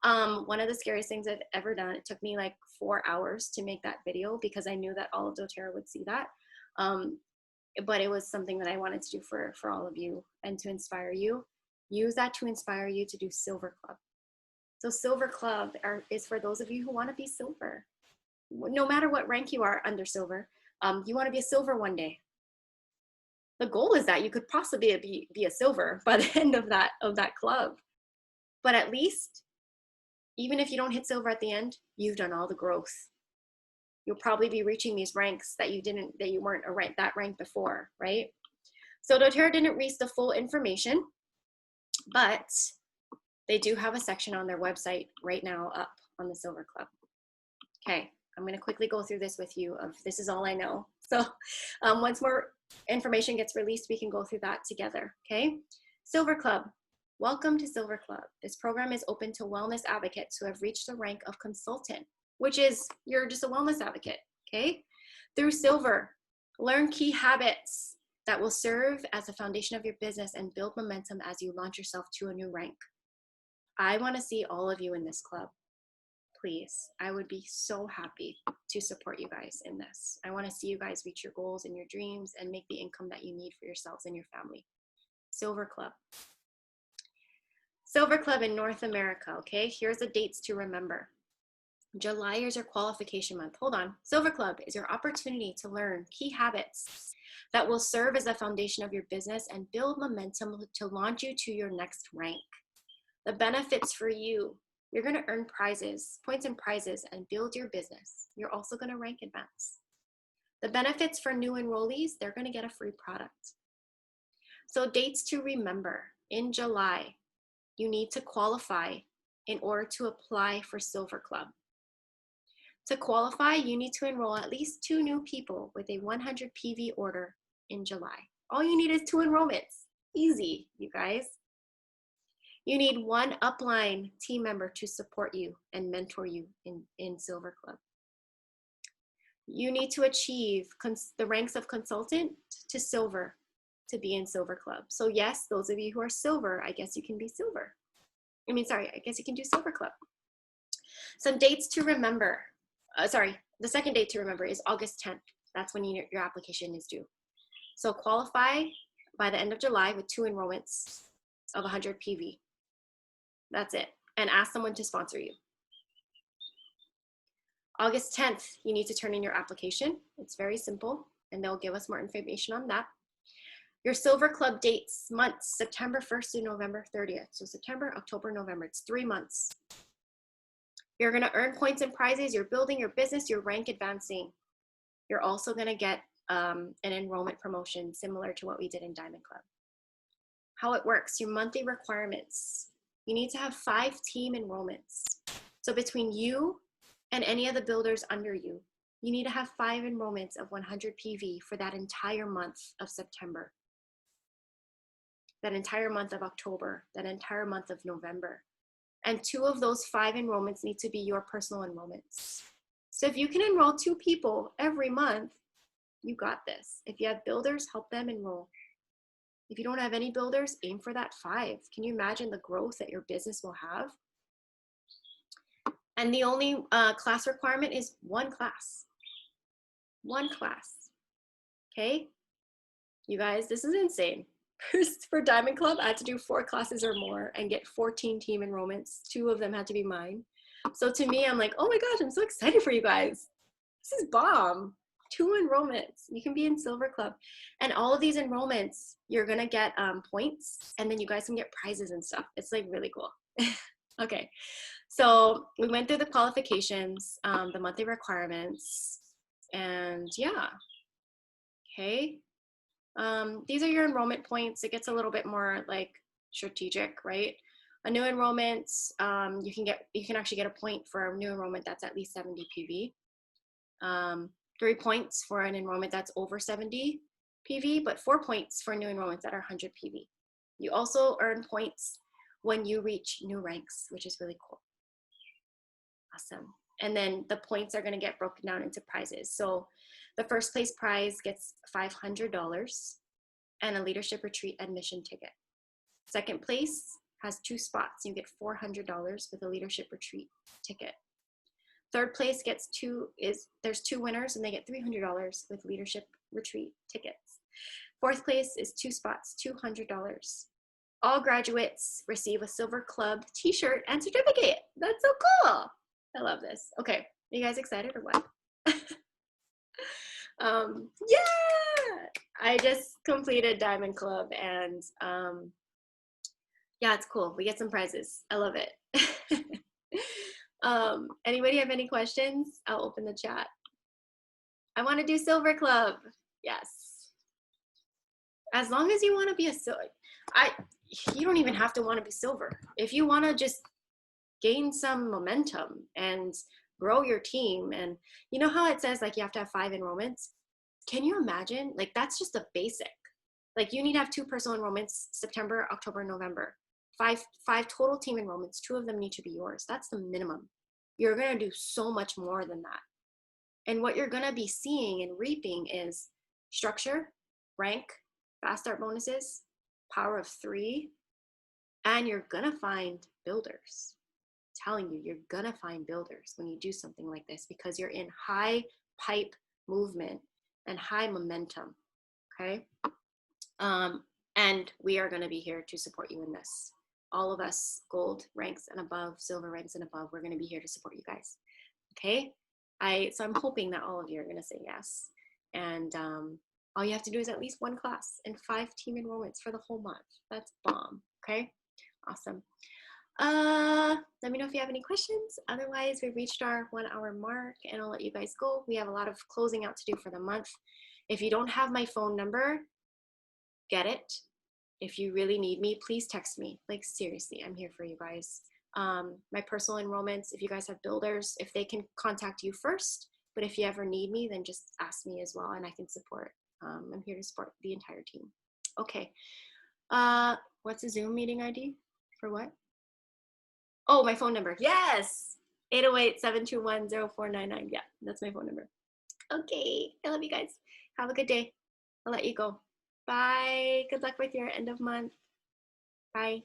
One of the scariest things I've ever done, it took me like 4 hours to make that video because I knew that all of doTERRA would see that. But it was something that I wanted to do for all of you and to inspire you. Use that to inspire you to do Silver Club. So Silver Club is for those of you who want to be silver. No matter what rank you are under silver, you want to be a silver one day. The goal is that you could possibly be a silver by the end of that club. But at least, even if you don't hit silver at the end, you've done all the growth. You'll probably be reaching these ranks that you weren't that rank before, right? So doTERRA didn't release the full information, but they do have a section on their website right now up on the Silver Club. Okay, I'm gonna quickly go through this with you of this is all I know. So once more information gets released, we can go through that together, okay? Silver Club, welcome to Silver Club. This program is open to wellness advocates who have reached the rank of consultant, which is you're just a wellness advocate, okay? Through Silver, learn key habits that will serve as the foundation of your business and build momentum as you launch yourself to a new rank. I wanna see all of you in this club, please. I would be so happy to support you guys in this. I wanna see you guys reach your goals and your dreams and make the income that you need for yourselves and your family. Silver Club. Silver Club in North America, okay? Here's the dates to remember. July is your qualification month. Hold on. Silver Club is your opportunity to learn key habits that will serve as a foundation of your business and build momentum to launch you to your next rank. The benefits for you, you're going to earn prizes, points and prizes, and build your business. You're also going to rank advance. The benefits for new enrollees, they're going to get a free product. So dates to remember. In July, you need to qualify in order to apply for Silver Club. To qualify, you need to enroll at least 2 new people with a 100 PV order in July. All you need is 2 enrollments. Easy, you guys. You need 1 upline team member to support you and mentor you in Silver Club. You need to achieve the ranks of consultant to silver to be in Silver Club. So yes, those of you who are silver, I guess you can be silver. I guess you can do Silver Club. Some dates to remember. The second date to remember is August 10th. That's when your application is due. So qualify by the end of July with 2 enrollments of 100 PV. That's it. And ask someone to sponsor you. August 10th, you need to turn in your application. It's very simple, and they'll give us more information on that. Your Silver Club dates, months, September 1st to November 30th. So September, October, November, it's 3 months. You're gonna earn points and prizes. You're building your business, your rank advancing. You're also gonna get an enrollment promotion similar to what we did in Diamond Club. How it works, your monthly requirements. You need to have 5 team enrollments. So between you and any of the builders under you, you need to have 5 enrollments of 100 PV for that entire month of September, that entire month of October, that entire month of November. And 2 of those 5 enrollments need to be your personal enrollments. So if you can enroll 2 people every month, you got this. If you have builders, help them enroll. If you don't have any builders, aim for that 5. Can you imagine the growth that your business will have? And the only class requirement is 1 class. 1 class. Okay? You guys, this is insane. For Diamond Club, I had to do 4 classes or more and get 14 team enrollments. 2 of them had to be mine. So to me, I'm like, oh my gosh, I'm so excited for you guys. This is bomb. 2 enrollments. You can be in Silver Club. And all of these enrollments, you're going to get points, and then you guys can get prizes and stuff. It's like really cool. Okay. So we went through the qualifications, the monthly requirements, and yeah. Okay. These are your enrollment points. It gets a little bit more like strategic, right? A new enrollment, you can actually get a point for a new enrollment that's at least 70 PV. 3 points for an enrollment that's over 70 PV, but 4 points for new enrollments that are 100 PV. You also earn points when you reach new ranks, which is really cool. Awesome. And then the points are going to get broken down into prizes. So the first place prize gets $500 and a leadership retreat admission ticket. Second place has 2 spots. You get $400 with a leadership retreat ticket. Third place gets there's 2 winners and they get $300 with leadership retreat tickets. Fourth place is 2 spots, $200. All graduates receive a Silver Club t-shirt and certificate. That's so cool. I love this. Okay, are you guys excited or what? Yeah, I just completed Diamond Club, and yeah, it's cool. We get some prizes. I love it. Anybody have any questions? I'll open the chat. I want to do Silver Club. Yes. As long as you want to be a silver, you don't even have to want to be silver. If you want to just gain some momentum and grow your team, and you know how it says like you have to have 5 enrollments? Can you imagine? Like that's just a basic. Like you need to have 2 personal enrollments, September, October, November. 5 total team enrollments. 2 of them need to be yours. That's the minimum. You're going to do so much more than that. And what you're going to be seeing and reaping is structure, rank, fast start bonuses, power of 3, and you're going to find builders. I'm telling you, you're going to find builders when you do something like this because you're in high pipe movement and high momentum. Okay. And we are going to be here to support you in this. All of us, gold ranks and above, silver ranks and above, we're going to be here to support you guys. Okay. So I'm hoping that all of you are going to say yes. And all you have to do is at least 1 class and 5 team enrollments for the whole month. That's bomb. Okay. Awesome. Let me know if you have any questions. Otherwise, we reached our 1 hour mark and I'll let you guys go. We have a lot of closing out to do for the month. If you don't have my phone number, get it. If you really need me, please text me. Like seriously, I'm here for you guys. my personal enrollments, if you guys have builders, if they can contact you first, but if you ever need me, then just ask me as well and I can support. I'm here to support the entire team. Okay. What's the Zoom meeting ID for what? Oh, my phone number. Yes. 808-721-0499. Yeah, that's my phone number. Okay. I love you guys. Have a good day. I'll let you go. Bye. Good luck with your end of month. Bye.